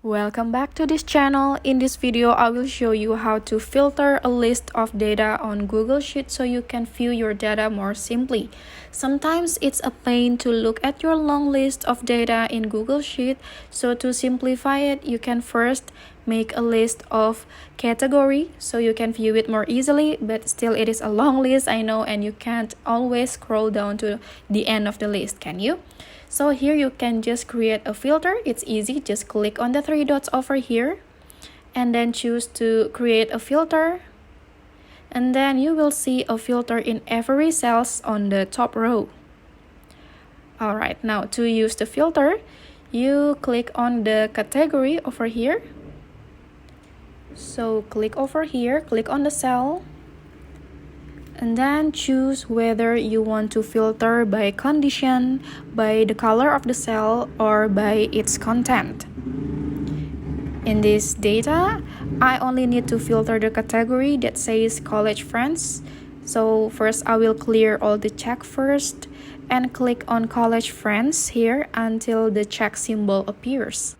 Welcome back to this channel. In this video, I will show you how to filter a list of data on Google Sheets so you can view your data more simply. Sometimes it's a pain to look at your long list of data in Google Sheet. So to simplify it, you can first make a list of category so you can view it more easily, but still it is a long list, I know, and you can't always scroll down to the end of the list, can you? So here you can just create a filter. It's easy. Just click on the three dots over here and then choose to create a filter. And then you will see a filter in every cells on the top row. Alright, now to use the filter, you click on the category over here. So click over here, click on the cell. And then choose whether you want to filter by condition, by the color of the cell, or by its content. In this data, I only need to filter the category that says college friends. So first I will clear all the check first and click on college friends here until the check symbol appears.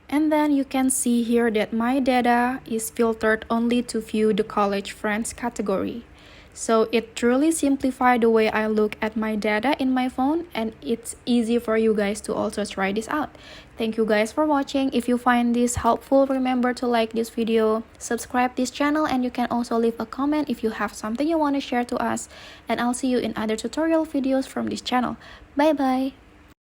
And then you can see here that my data is filtered only to view the college friends category. So it truly simplified the way I look at my data in my phone, and it's easy for you guys to also try this out. Thank you guys for watching. If you find this helpful, remember to like this video, subscribe this channel, and you can also leave a comment if you have something you want to share to us. And I'll see you in other tutorial videos from this channel. Bye bye!